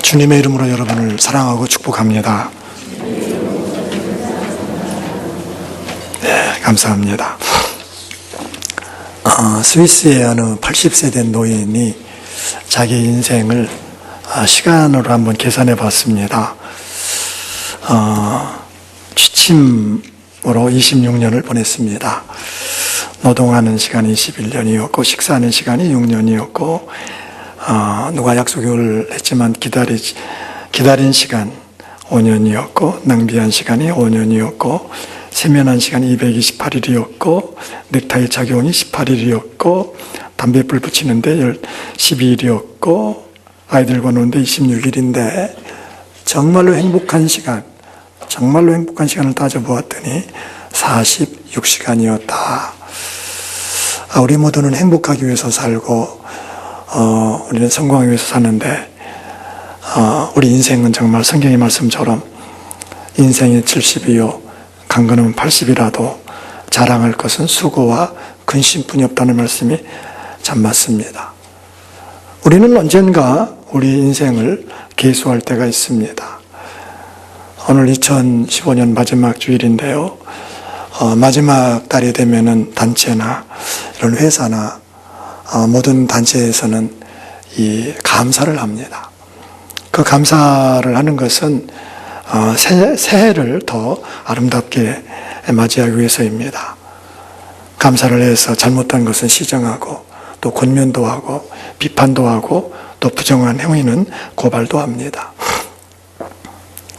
주님의 이름으로 여러분을 사랑하고 축복합니다. 네, 감사합니다. 스위스의 어느 80세 된 노인이 자기 인생을 시간으로 한번 계산해 봤습니다. 취침으로 26년을 보냈습니다. 노동하는 시간이 21년이었고 식사하는 시간이 6년이었고 누가 약속을 했지만 기다린 시간 5년이었고 낭비한 시간이 5년이었고 세면한 시간이 228일이었고 넥타이 착용이 18일이었고 담배불 붙이는데 12일이었고 아이들과 노는데 26일인데 정말로 행복한 시간을 따져보았더니 46시간이었다. 우리 모두는 행복하기 위해서 살고 우리는 성공하기 위해서 사는데 우리 인생은 정말 성경의 말씀처럼 인생이 70이요 강건하면 80이라도 자랑할 것은 수고와 근심뿐이 없다는 말씀이 참 맞습니다. 우리는 언젠가 우리 인생을 계수할 때가 있습니다. 오늘 2015년 마지막 주일인데요. 마지막 달이 되면은 단체나 이런 회사나 모든 단체에서는 이 감사를 합니다. 그 감사를 하는 것은 새해를 더 아름답게 맞이하기 위해서입니다. 감사를 해서 잘못된 것은 시정하고 또 권면도 하고 비판도 하고 또 부정한 행위는 고발도 합니다.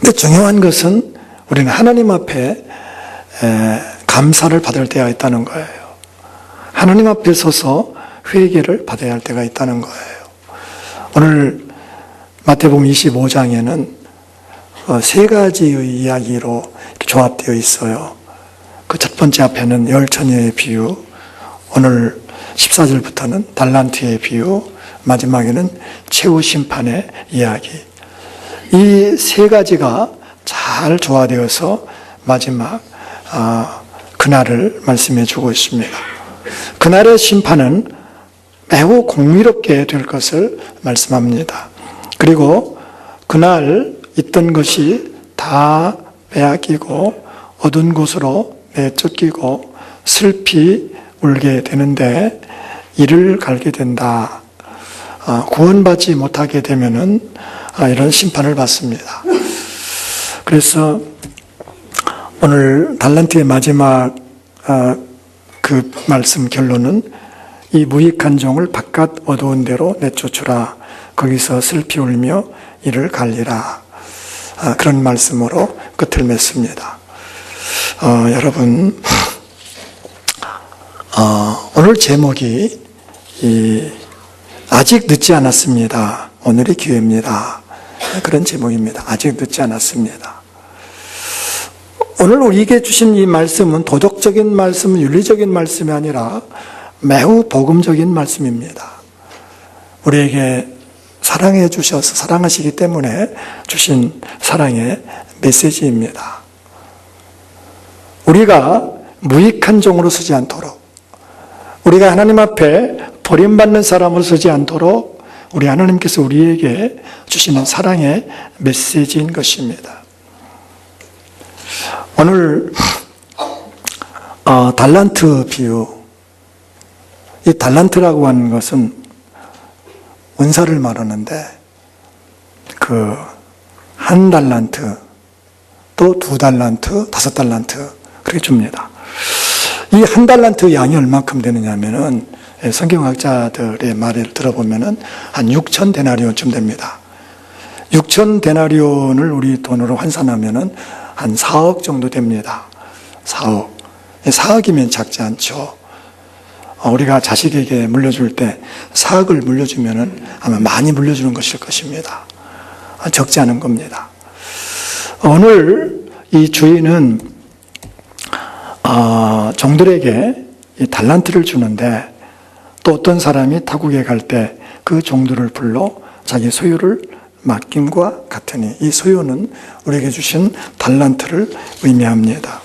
근데 중요한 것은 우리는 하나님 앞에 감사를 받을 때가 있다는 거예요. 하나님 앞에 서서 회개를 받아야 할 때가 있다는 거예요. 오늘 마태복음 25장에는 세 가지의 이야기로 조합되어 있어요. 그 첫 번째 앞에는 열처녀의 비유, 오늘 14절부터는 달란트의 비유, 마지막에는 최후 심판의 이야기. 이 세 가지가 잘 조화되어서 마지막 그날을 말씀해 주고 있습니다. 그날의 심판은 매우 공의롭게 될 것을 말씀합니다. 그리고 그날 있던 것이 다 빼앗기고 어두운 곳으로 내쫓기고 슬피 울게 되는데 이를 갈게 된다. 구원받지 못하게 되면은 이런 심판을 받습니다. 그래서 오늘 달란트의 마지막 그 말씀 결론은 이 무익한 종을 바깥 어두운 데로 내쫓으라. 거기서 슬피 울며 이를 갈리라. 그런 말씀으로 끝을 맺습니다. 여러분, 오늘 제목이 아직 늦지 않았습니다. 오늘이 기회입니다. 그런 제목입니다. 아직 늦지 않았습니다. 오늘 우리에게 주신 이 말씀은 도덕적인 말씀, 윤리적인 말씀이 아니라 매우 복음적인 말씀입니다. 우리에게 사랑해 주셔서 사랑하시기 때문에 주신 사랑의 메시지입니다. 우리가 무익한 종으로 서지 않도록, 우리가 하나님 앞에 버림받는 사람으로 서지 않도록 우리 하나님께서 우리에게 주시는 사랑의 메시지인 것입니다. 오늘 달란트 비유, 이 달란트라고 하는 것은 은사를 말하는데 그 한 달란트, 또 두 달란트, 5달란트 그렇게 줍니다. 이 한 달란트 양이 얼마큼 되느냐면은 성경학자들의 말을 들어보면은 한 6천 데나리온쯤 됩니다. 6천 데나리온을 우리 돈으로 환산하면은 한 4억 정도 됩니다. 4억. 4억이면 작지 않죠. 우리가 자식에게 물려줄 때 4억을 물려주면은 아마 많이 물려주는 것일 것입니다. 적지 않은 겁니다. 오늘 이 주인은 종들에게 이 달란트를 주는데 또 어떤 사람이 타국에 갈 때 그 종들을 불러 자기 소유를 맡김과 같으니 이 소유는 우리에게 주신 달란트를 의미합니다.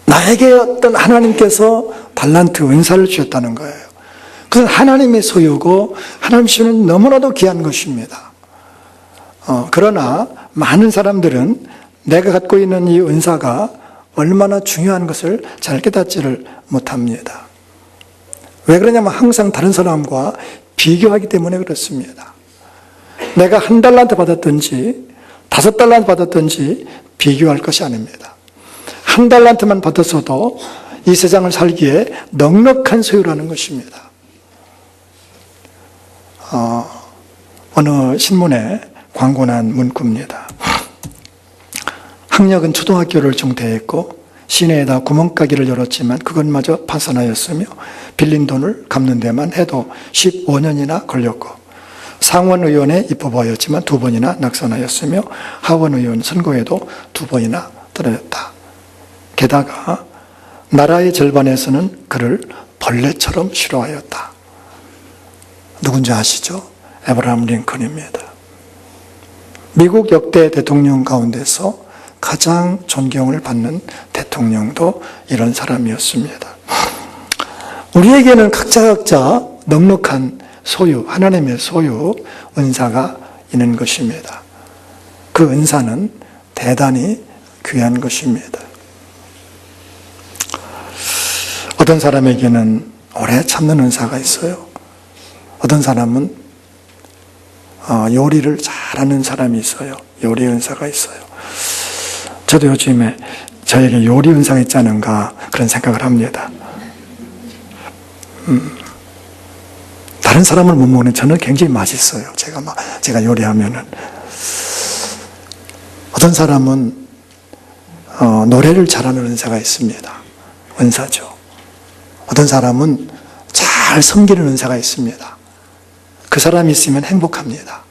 나에게 어떤 하나님께서 달란트 은사를 주셨다는 거예요. 그것은 하나님의 소유고 하나님 시는 너무나도 귀한 것입니다. 그러나 많은 사람들은 내가 갖고 있는 이 은사가 얼마나 중요한 것을 잘 깨닫지를 못합니다. 왜 그러냐면 항상 다른 사람과 비교하기 때문에 그렇습니다. 내가 1달란트 받았든지 5달란트 받았든지 비교할 것이 아닙니다. 1달란트만 받았어도 이 세상을 살기에 넉넉한 소유라는 것입니다. 어느 신문에 광고 난 문구입니다. 학력은 초등학교를 중퇴했고 시내에다 구멍가게를 열었지만 그것마저 파산하였으며 빌린 돈을 갚는 데만 해도 15년이나 걸렸고 상원의원에 입법하였지만 2번이나 낙선하였으며 하원의원 선거에도 2번이나 떨어졌다. 게다가 나라의 절반에서는 그를 벌레처럼 싫어하였다. 누군지 아시죠? 에브라함 링컨입니다. 미국 역대 대통령 가운데서 가장 존경을 받는 대통령도 이런 사람이었습니다. 우리에게는 각자 넉넉한 소유, 하나님의 소유, 은사가 있는 것입니다. 그 은사는 대단히 귀한 것입니다. 어떤 사람에게는 오래 참는 은사가 있어요. 어떤 사람은 요리를 잘하는 사람이 있어요. 요리 은사가 있어요. 저도 요즘에 저에게 요리 은사가 있지 않은가 그런 생각을 합니다. 다른 사람을 못 먹는 저는 굉장히 맛있어요. 제가 요리하면은. 어떤 사람은 노래를 잘하는 은사가 있습니다. 은사죠. 어떤 사람은 잘 섬기는 은사가 있습니다. 그 사람이 있으면 행복합니다.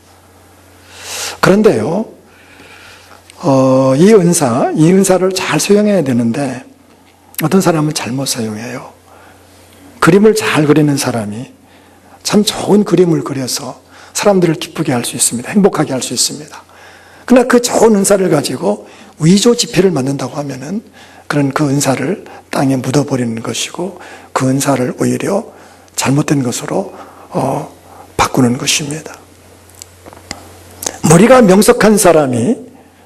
그런데요, 이 은사를 잘 사용해야 되는데 어떤 사람은 잘못 사용해요. 그림을 잘 그리는 사람이 참 좋은 그림을 그려서 사람들을 기쁘게 할 수 있습니다. 행복하게 할 수 있습니다. 그러나 그 좋은 은사를 가지고 위조 지폐를 만든다고 하면은 그런 그 은사를 땅에 묻어버리는 것이고 그 은사를 오히려 잘못된 것으로 바꾸는 것입니다. 머리가 명석한 사람이,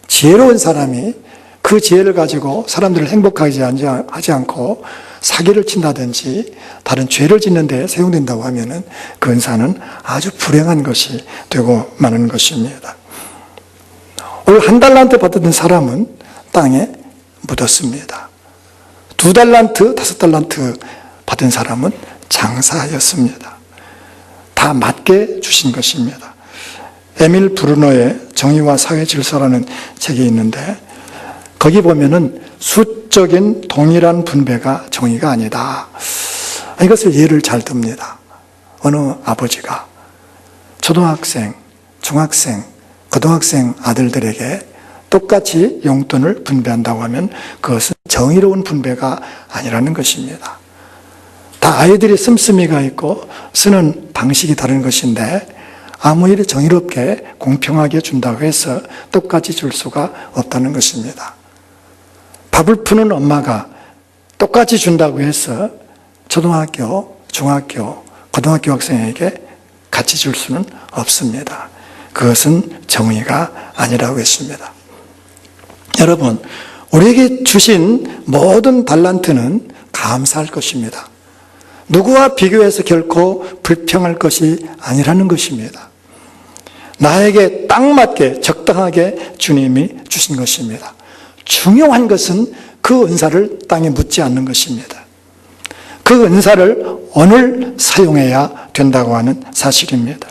지혜로운 사람이 그 지혜를 가지고 사람들을 행복하게 하지 않고 사기를 친다든지 다른 죄를 짓는 데 사용된다고 하면은 그 은사는 아주 불행한 것이 되고 마는 것입니다. 오늘 1달란트 받았던 사람은 땅에 묻었습니다. 2달란트, 5달란트 받은 사람은 장사하였습니다. 다 맞게 주신 것입니다. 에밀 브루너의 정의와 사회 질서라는 책이 있는데 거기 보면은 수적인 동일한 분배가 정의가 아니다. 이것을 예를 잘 듭니다. 어느 아버지가 초등학생, 중학생, 고등학생 아들들에게 똑같이 용돈을 분배한다고 하면 그것은 정의로운 분배가 아니라는 것입니다. 다 아이들이 씀씀이가 있고 쓰는 방식이 다른 것인데 아무리 정의롭게 공평하게 준다고 해서 똑같이 줄 수가 없다는 것입니다. 밥을 푸는 엄마가 똑같이 준다고 해서 초등학교, 중학교, 고등학교 학생에게 같이 줄 수는 없습니다. 그것은 정의가 아니라고 했습니다. 여러분, 우리에게 주신 모든 달란트는 감사할 것입니다. 누구와 비교해서 결코 불평할 것이 아니라는 것입니다. 나에게 딱 맞게 적당하게 주님이 주신 것입니다. 중요한 것은 그 은사를 땅에 묻지 않는 것입니다. 그 은사를 오늘 사용해야 된다고 하는 사실입니다.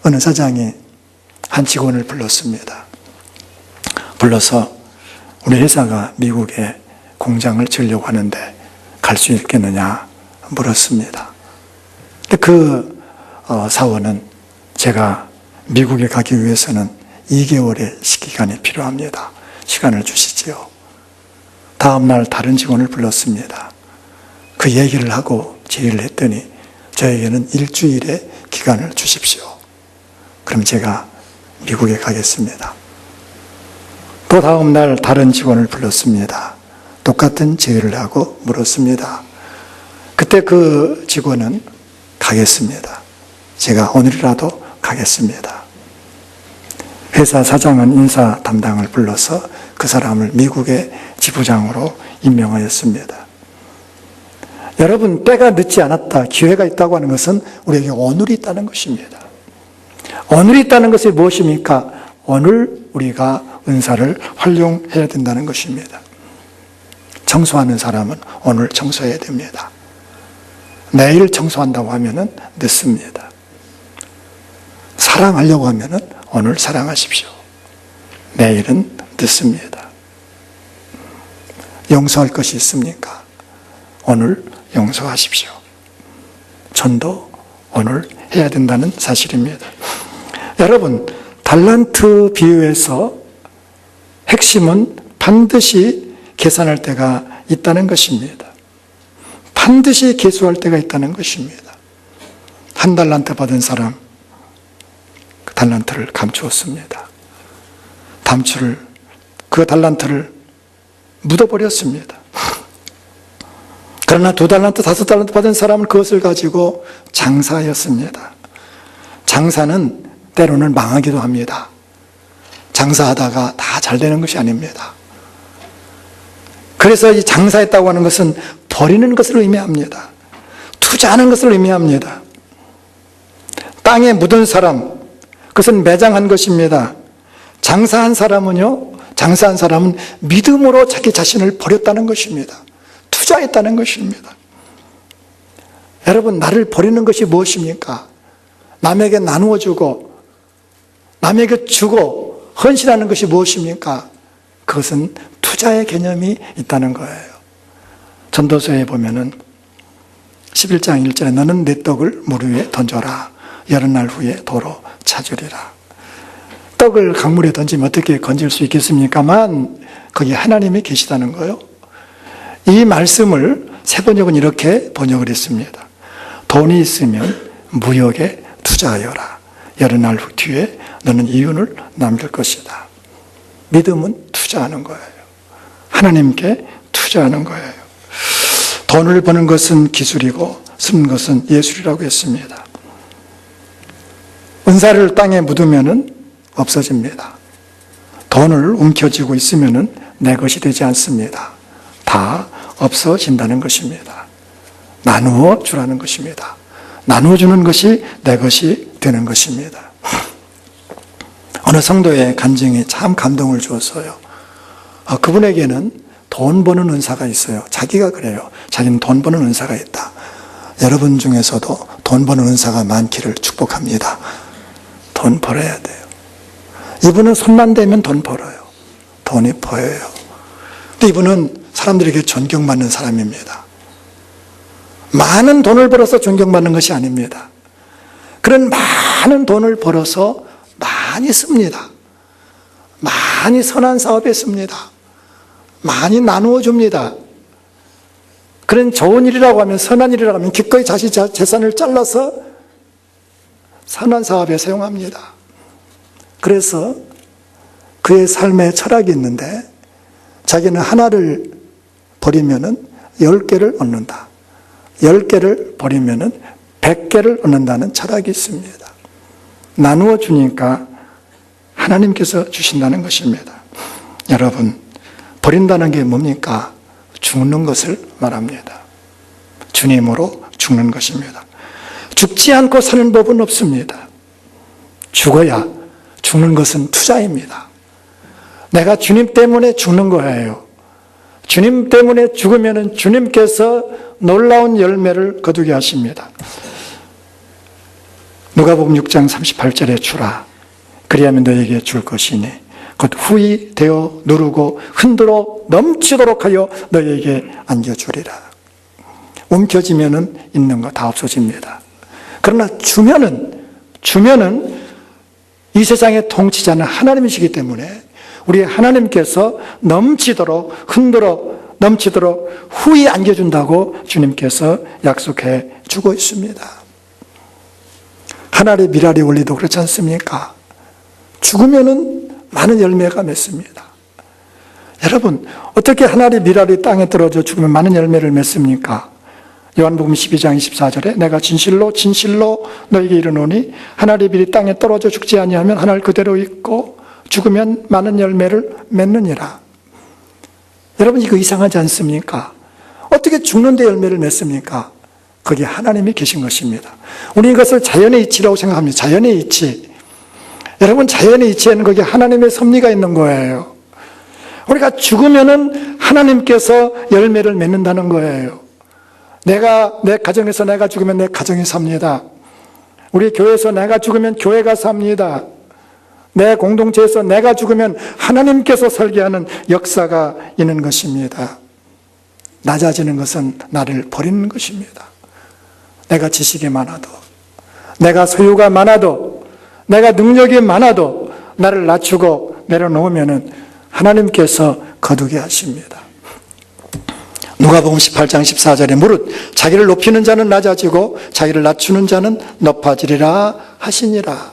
어느 사장이 한 직원을 불렀습니다. 불러서 우리 회사가 미국에 공장을 지으려고 하는데 갈 수 있겠느냐 물었습니다. 그 사원은 제가 미국에 가기 위해서는 2개월의 시기간이 필요합니다. 시간을 주시지요. 다음날 다른 직원을 불렀습니다. 그 얘기를 하고 제의를 했더니 저에게는 일주일의 기간을 주십시오. 그럼 제가 미국에 가겠습니다. 또 다음날 다른 직원을 불렀습니다. 똑같은 제의를 하고 물었습니다. 그때 그 직원은 가겠습니다. 제가 오늘이라도 가겠습니다. 회사 사장은 인사 담당을 불러서 그 사람을 미국의 지부장으로 임명하였습니다. 여러분, 때가 늦지 않았다, 기회가 있다고 하는 것은 우리에게 오늘이 있다는 것입니다. 오늘이 있다는 것이 무엇입니까? 오늘 우리가 은사를 활용해야 된다는 것입니다. 청소하는 사람은 오늘 청소해야 됩니다. 내일 청소한다고 하면 늦습니다. 사랑하려고 하면 오늘 사랑하십시오. 내일은 늦습니다. 용서할 것이 있습니까? 오늘 용서하십시오. 전도 오늘 해야 된다는 사실입니다. 여러분, 달란트 비유에서 핵심은 반드시 계산할 때가 있다는 것입니다. 반드시 계수할 때가 있다는 것입니다. 한 달란트 받은 사람, 그 달란트를 감추었습니다. 그 달란트를 묻어버렸습니다. 그러나 2달란트, 5달란트 받은 사람은 그것을 가지고 장사하였습니다. 장사는 때로는 망하기도 합니다. 장사하다가 다 잘 되는 것이 아닙니다. 그래서 이 장사했다고 하는 것은 버리는 것을 의미합니다. 투자하는 것을 의미합니다. 땅에 묻은 사람, 그것은 매장한 것입니다. 장사한 사람은 믿음으로 자기 자신을 버렸다는 것입니다. 투자했다는 것입니다. 여러분, 나를 버리는 것이 무엇입니까? 남에게 나누어 주고 남에게 주고 헌신하는 것이 무엇입니까? 그것은 투자의 개념이 있다는 거예요. 전도서에 보면은 11장 1절에 너는 내 떡을 물 위에 던져라. 여러 날 후에 도로 찾으리라. 떡을 강물에 던지면 어떻게 건질 수 있겠습니까만 거기 하나님이 계시다는 거예요. 이 말씀을 세 번역은 이렇게 번역을 했습니다. 돈이 있으면 무역에 투자하여라. 여러 날 후 뒤에 너는 이윤을 남길 것이다. 믿음은 투자하는 거예요. 하나님께 투자하는 거예요. 돈을 버는 것은 기술이고 쓰는 것은 예술이라고 했습니다. 은사를 땅에 묻으면 없어집니다. 돈을 움켜쥐고 있으면 내 것이 되지 않습니다. 다 없어진다는 것입니다. 나누어 주라는 것입니다. 나누어 주는 것이 내 것이 되는 것입니다. 어느 성도의 간증이 참 감동을 주었어요. 그분에게는 돈 버는 은사가 있어요. 자기가 그래요. 자기는 돈 버는 은사가 있다. 여러분 중에서도 돈 버는 은사가 많기를 축복합니다. 돈 벌어야 돼요. 이분은 손만 대면 돈 벌어요. 돈이 보여요. 근데 이분은 사람들에게 존경받는 사람입니다. 많은 돈을 벌어서 존경받는 것이 아닙니다. 그런 많은 돈을 벌어서 많이 씁니다. 많이 선한 사업에 씁니다. 많이 나누어 줍니다. 그런 좋은 일이라고 하면, 선한 일이라고 하면 기꺼이 자기 재산을 잘라서 선한 사업에 사용합니다. 그래서 그의 삶에 철학이 있는데 자기는 하나를 버리면 10개를 얻는다. 10개를 버리면 100개를 얻는다는 철학이 있습니다. 나누어 주니까 하나님께서 주신다는 것입니다. 여러분, 버린다는 게 뭡니까? 죽는 것을 말합니다. 주님으로 죽는 것입니다. 죽지 않고 사는 법은 없습니다. 죽어야, 죽는 것은 투자입니다. 내가 주님 때문에 죽는 거예요. 주님 때문에 죽으면 주님께서 놀라운 열매를 거두게 하십니다. 누가복음 6장 38절에 주라. 그리하면 너에게 줄 것이니 곧 후히 되어 누르고 흔들어 넘치도록 하여 너에게 안겨주리라. 움켜쥐면은 있는 거 다 없어집니다. 그러나 주면은 이 세상의 통치자는 하나님이시기 때문에 우리 하나님께서 넘치도록 흔들어 넘치도록 후히 안겨준다고 주님께서 약속해 주고 있습니다. 하늘의 미랄의 원리도 그렇지 않습니까? 죽으면은 많은 열매가 맺습니다. 여러분, 어떻게 하늘의 미랄이 땅에 떨어져 죽으면 많은 열매를 맺습니까? 요한복음 12장 24절에 내가 진실로 진실로 너에게 이르노니 하나의 빌이 땅에 떨어져 죽지 아니하면 하늘 그대로 있고 죽으면 많은 열매를 맺느니라. 여러분, 이거 이상하지 않습니까? 어떻게 죽는데 열매를 맺습니까? 거기에 하나님이 계신 것입니다. 우리 이것을 자연의 이치라고 생각합니다. 자연의 이치. 여러분, 자연의 이치에는 거기에 하나님의 섭리가 있는 거예요. 우리가 죽으면은 하나님께서 열매를 맺는다는 거예요. 내 가정에서 내가 죽으면 내 가정이 삽니다. 우리 교회에서 내가 죽으면 교회가 삽니다. 내 공동체에서 내가 죽으면 하나님께서 설계하는 역사가 있는 것입니다. 낮아지는 것은 나를 버리는 것입니다. 내가 지식이 많아도, 내가 소유가 많아도, 내가 능력이 많아도 나를 낮추고 내려놓으면 하나님께서 거두게 하십니다. 누가복음 18장 14절에 무릇 자기를 높이는 자는 낮아지고 자기를 낮추는 자는 높아지리라 하시니라.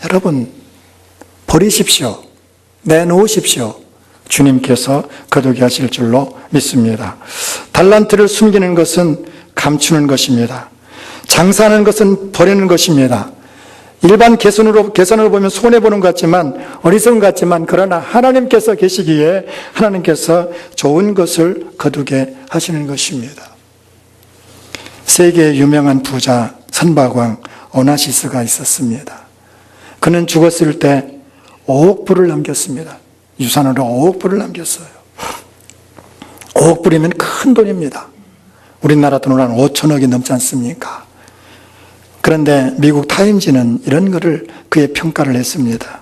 여러분, 버리십시오. 내놓으십시오. 주님께서 거두게 하실 줄로 믿습니다. 달란트를 숨기는 것은 감추는 것입니다. 장사하는 것은 버리는 것입니다. 일반 계산으로 보면 손해보는 것 같지만, 어리석은 것 같지만, 그러나 하나님께서 계시기에 하나님께서 좋은 것을 거두게 하시는 것입니다. 세계의 유명한 부자 선박왕 오나시스가 있었습니다. 그는 죽었을 때 5억 불을 남겼습니다. 유산으로 5억 불을 남겼어요. 5억 불이면 큰 돈입니다. 우리나라 돈으로 한 5천억이 넘지 않습니까? 그런데 미국 타임지는 이런 것을 그의 평가를 했습니다.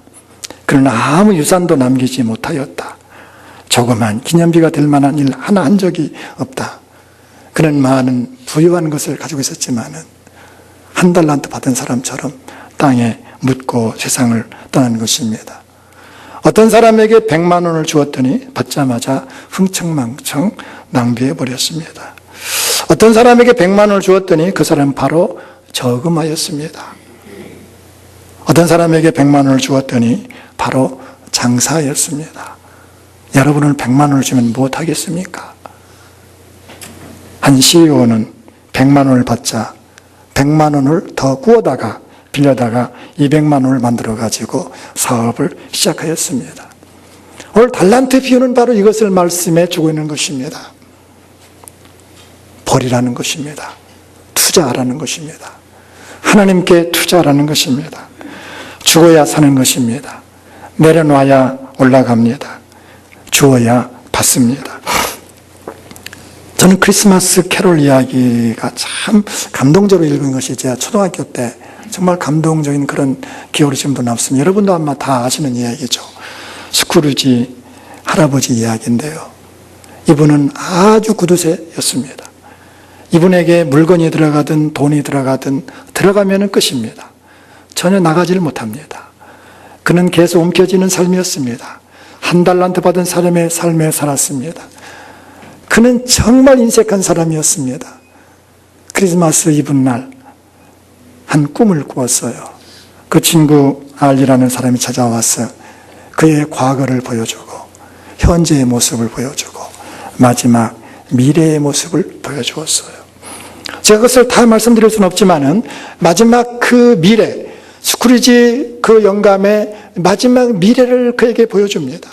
그러나 아무 유산도 남기지 못하였다. 조그만 기념비가 될 만한 일 하나 한 적이 없다. 그는 많은 부유한 것을 가지고 있었지만은 한 달란트 받은 사람처럼 땅에 묻고 세상을 떠난 것입니다. 어떤 사람에게 100만 원을 주었더니 받자마자 흥청망청 낭비해 버렸습니다. 어떤 사람에게 100만 원을 주었더니 그 사람은 바로 저금하였습니다. 어떤 사람에게 100만 원을 주었더니 바로 장사하였습니다. 여러분은 100만 원을 주면 무엇하겠습니까? 한 CEO는 100만 원을 받자 100만 원을 더 구워다가 빌려다가 200만 원을 만들어가지고 사업을 시작하였습니다. 오늘 달란트 비유는 바로 이것을 말씀해 주고 있는 것입니다. 버리라는 것입니다. 투자하라는 것입니다. 하나님께 투자하라는 것입니다. 죽어야 사는 것입니다. 내려놔야 올라갑니다. 주어야 받습니다. 저는 크리스마스 캐롤 이야기가 참 감동적으로 읽은 것이 제가 초등학교 때 정말 감동적인 그런 기억으로 지금도 남습니다. 여러분도 아마 다 아시는 이야기죠. 스크루지 할아버지 이야기인데요. 이분은 아주 구두쇠였습니다. 이분에게 물건이 들어가든 돈이 들어가든 들어가면 끝입니다. 전혀 나가지를 못합니다. 그는 계속 옮겨지는 삶이었습니다. 한 달란트 받은 사람의 삶에 살았습니다. 그는 정말 인색한 사람이었습니다. 크리스마스 이브날 한 꿈을 꾸었어요. 그 친구 알리라는 사람이 찾아와서 그의 과거를 보여주고 현재의 모습을 보여주고 마지막 미래의 모습을 보여주었어요. 제가 그것을 다 말씀드릴 수는 없지만은 마지막 그 미래, 스크루지 그 영감의 마지막 미래를 그에게 보여줍니다.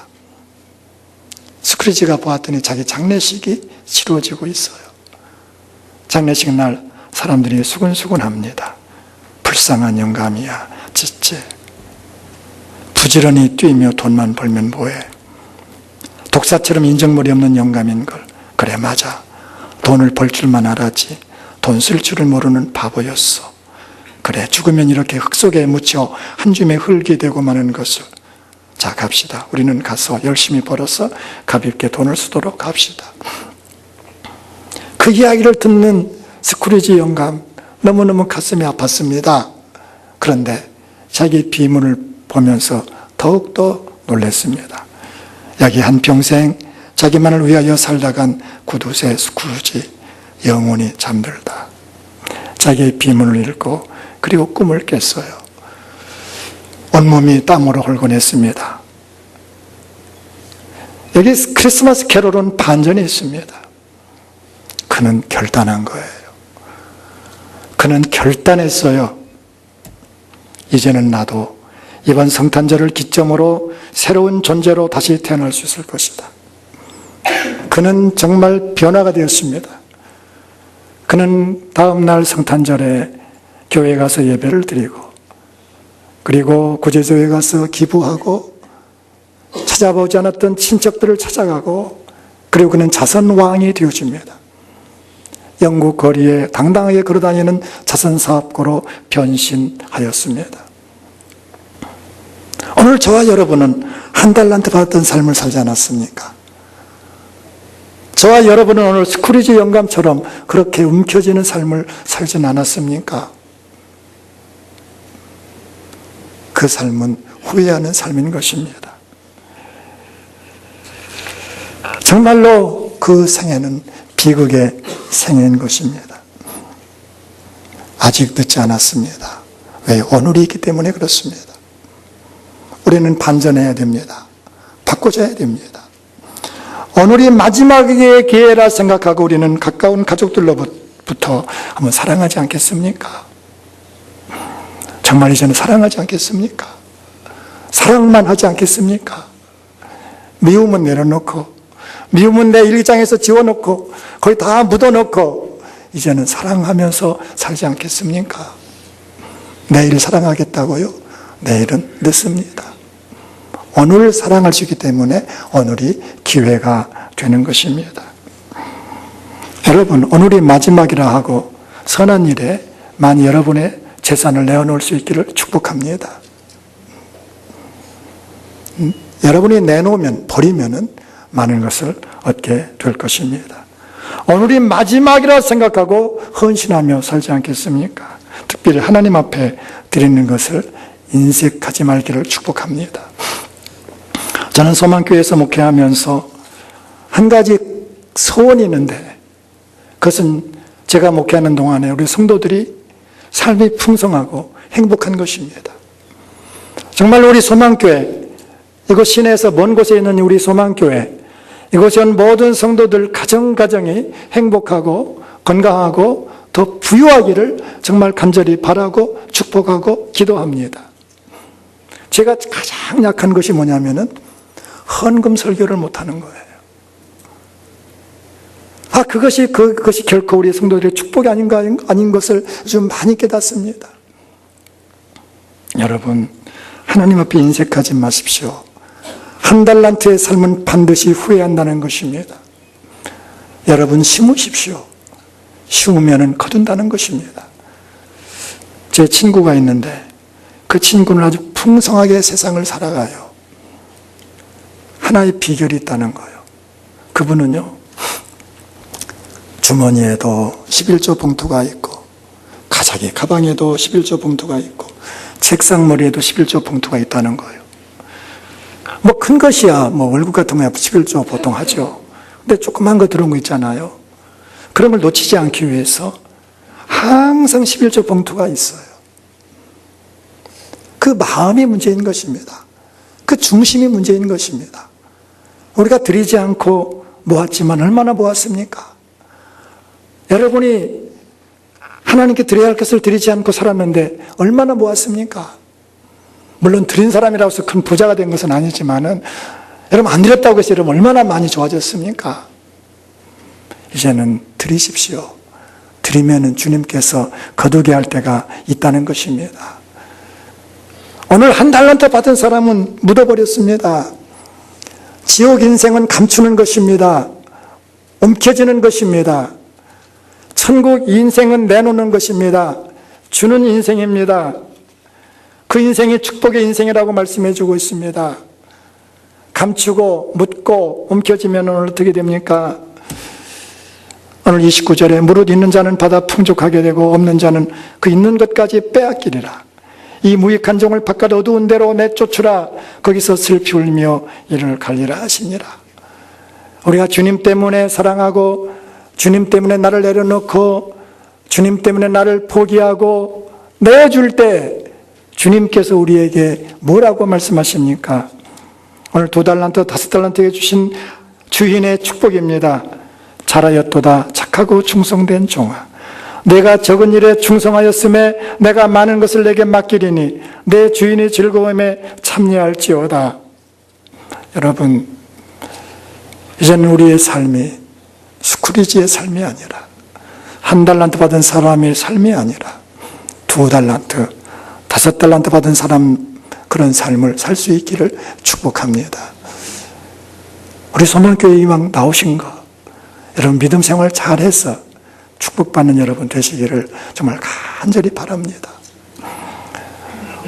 스크루지가 보았더니 자기 장례식이 치루어지고 있어요. 장례식 날 사람들이 수근수근합니다. 불쌍한 영감이야, 찢제. 부지런히 뛰며 돈만 벌면 뭐해. 독사처럼 인정머리 없는 영감인걸. 그래, 맞아. 돈을 벌 줄만 알았지. 돈 쓸 줄을 모르는 바보였어. 그래, 죽으면 이렇게 흙 속에 묻혀 한 줌의 흙이 되고 마는 것을. 자, 갑시다. 우리는 가서 열심히 벌어서 가볍게 돈을 쓰도록 합시다. 그 이야기를 듣는 스크루지 영감, 너무너무 가슴이 아팠습니다. 그런데 자기 비문을 보면서 더욱더 놀랐습니다. 여기 한평생 자기만을 위하여 살다간 구두쇠 스크루지 영원히 잠들다. 자기의 비문을 읽고 그리고 꿈을 깼어요. 온몸이 땀으로 홀곤했습니다. 여기 크리스마스 캐롤은 반전이 있습니다. 그는 결단한 거예요. 그는 결단했어요. 이제는 나도 이번 성탄절을 기점으로 새로운 존재로 다시 태어날 수 있을 것이다. 그는 정말 변화가 되었습니다. 그는 다음 날 성탄절에 교회에 가서 예배를 드리고, 그리고 구제소에 가서 기부하고, 찾아보지 않았던 친척들을 찾아가고, 그리고 그는 자선왕이 되어집니다. 영국 거리에 당당하게 걸어다니는 자선사업가로 변신하였습니다. 오늘 저와 여러분은 한 달란트 받았던 삶을 살지 않았습니까? 저와 여러분은 오늘 스크루지 영감처럼 그렇게 움켜쥐는 삶을 살진 않았습니까? 그 삶은 후회하는 삶인 것입니다. 정말로 그 생애는 비극의 생애인 것입니다. 아직 늦지 않았습니다. 왜? 오늘이 있기 때문에 그렇습니다. 우리는 반전해야 됩니다. 바꿔줘야 됩니다. 오늘이 마지막의 기회라 생각하고 우리는 가까운 가족들로부터 한번 사랑하지 않겠습니까? 정말 이제는 사랑하지 않겠습니까? 사랑만 하지 않겠습니까? 미움은 내려놓고, 미움은 내 일장에서 지워놓고, 거의 다 묻어놓고, 이제는 사랑하면서 살지 않겠습니까? 내일 사랑하겠다고요? 내일은 늦습니다. 오늘 사랑할 수 있기 때문에 오늘이 기회가 되는 것입니다. 여러분, 오늘이 마지막이라 하고 선한 일에 많이 여러분의 재산을 내어놓을 수 있기를 축복합니다. 여러분이 내놓으면, 버리면은 많은 것을 얻게 될 것입니다. 오늘이 마지막이라 생각하고 헌신하며 살지 않겠습니까? 특별히 하나님 앞에 드리는 것을 인색하지 말기를 축복합니다. 저는 소망교회에서 목회하면서 한 가지 소원이 있는데, 그것은 제가 목회하는 동안에 우리 성도들이 삶이 풍성하고 행복한 것입니다. 정말 우리 소망교회, 이곳 시내에서 먼 곳에 있는 우리 소망교회, 이곳에 온 모든 성도들 가정이 행복하고 건강하고 더 부유하기를 정말 간절히 바라고 축복하고 기도합니다. 제가 가장 약한 것이 뭐냐면은 헌금 설교를 못하는 거예요. 그것이 결코 우리 성도들의 축복이 아닌 것을 좀 많이 깨닫습니다. 여러분, 하나님 앞에 인색하지 마십시오. 한 달란트의 삶은 반드시 후회한다는 것입니다. 여러분, 심으십시오. 심으면 거둔다는 것입니다. 제 친구가 있는데 그 친구는 아주 풍성하게 세상을 살아가요. 하나의 비결이 있다는 거예요. 그분은요, 주머니에도 11조 봉투가 있고, 가방에도 11조 봉투가 있고, 책상머리에도 11조 봉투가 있다는 거예요. 큰 것이야, 월급 같은 거야 11조 보통 하죠. 근데 조그만 거 들어온 거 있잖아요. 그런 걸 놓치지 않기 위해서 항상 11조 봉투가 있어요. 그 마음이 문제인 것입니다. 그 중심이 문제인 것입니다. 우리가 드리지 않고 모았지만 얼마나 모았습니까? 여러분이 하나님께 드려야 할 것을 드리지 않고 살았는데 얼마나 모았습니까? 물론 드린 사람이라고 해서 큰 부자가 된 것은 아니지만은, 여러분 안 드렸다고 해서 여러분 얼마나 많이 좋아졌습니까? 이제는 드리십시오. 드리면은 주님께서 거두게 할 때가 있다는 것입니다. 오늘 한 달란트 받은 사람은 묻어버렸습니다. 지옥 인생은 감추는 것입니다. 움켜쥐는 것입니다. 천국 인생은 내놓는 것입니다. 주는 인생입니다. 그 인생이 축복의 인생이라고 말씀해 주고 있습니다. 감추고 묻고 움켜쥐면 오늘 어떻게 됩니까? 오늘 29절에 무릇 있는 자는 받아 풍족하게 되고 없는 자는 그 있는 것까지 빼앗기리라. 이 무익한 종을 바깥 어두운 데로 내쫓으라. 거기서 슬피 울며 이를 갈리라 하시니라. 우리가 주님 때문에 사랑하고, 주님 때문에 나를 내려놓고, 주님 때문에 나를 포기하고 내줄 때 주님께서 우리에게 뭐라고 오늘 2달란트, 5달란트에 주신 주인의 축복입니다. 잘하였도다. 착하고 충성된 종아. 내가 적은 일에 충성하였음에 내가 많은 것을 내게 맡기리니 내 주인의 즐거움에 참여할지어다. 여러분, 이제는 우리의 삶이 스크루지의 삶이 아니라, 한 달란트 받은 사람의 삶이 아니라 2달란트, 5달란트 받은 사람 그런 삶을 살 수 있기를 축복합니다. 우리 소망교회 이왕 나오신 거, 여러분 믿음 생활 잘해서 축복받는 여러분 되시기를 정말 간절히 바랍니다.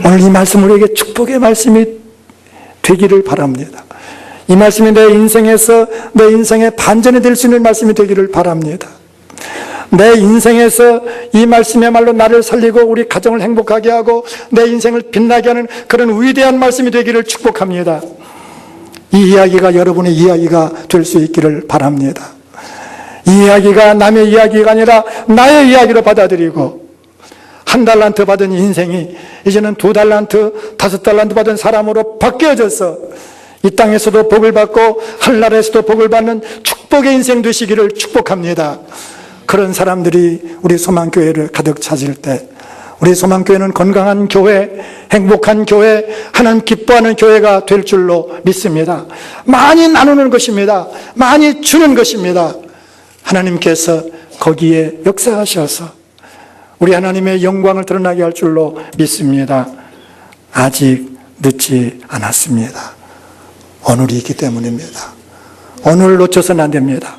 오늘 이 말씀 우리에게 축복의 말씀이 되기를 바랍니다. 이 말씀이 내 인생에서 내 인생의 반전이 될 수 있는 말씀이 되기를 바랍니다. 내 인생에서 이 말씀이야말로 나를 살리고 우리 가정을 행복하게 하고 내 인생을 빛나게 하는 그런 위대한 말씀이 되기를 축복합니다. 이 이야기가 여러분의 이야기가 될 수 있기를 바랍니다. 이 이야기가 남의 이야기가 아니라 나의 이야기로 받아들이고 1달란트 받은 인생이 이제는 2달란트, 5달란트 받은 사람으로 바뀌어져서 이 땅에서도 복을 받고 하늘나라에서도 복을 받는 축복의 인생 되시기를 축복합니다. 그런 사람들이 우리 소망교회를 가득 차질 때 우리 소망교회는 건강한 교회, 행복한 교회, 하나님 기뻐하는 교회가 될 줄로 믿습니다. 많이 나누는 것입니다. 많이 주는 것입니다. 하나님께서 거기에 역사하셔서 우리 하나님의 영광을 드러나게 할 줄로 믿습니다. 아직 늦지 않았습니다. 오늘이 있기 때문입니다. 오늘 놓쳐서는 안 됩니다.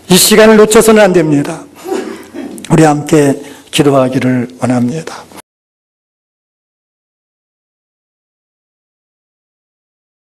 이 시간을 놓쳐서는 안 됩니다. 우리 함께 기도하기를 원합니다.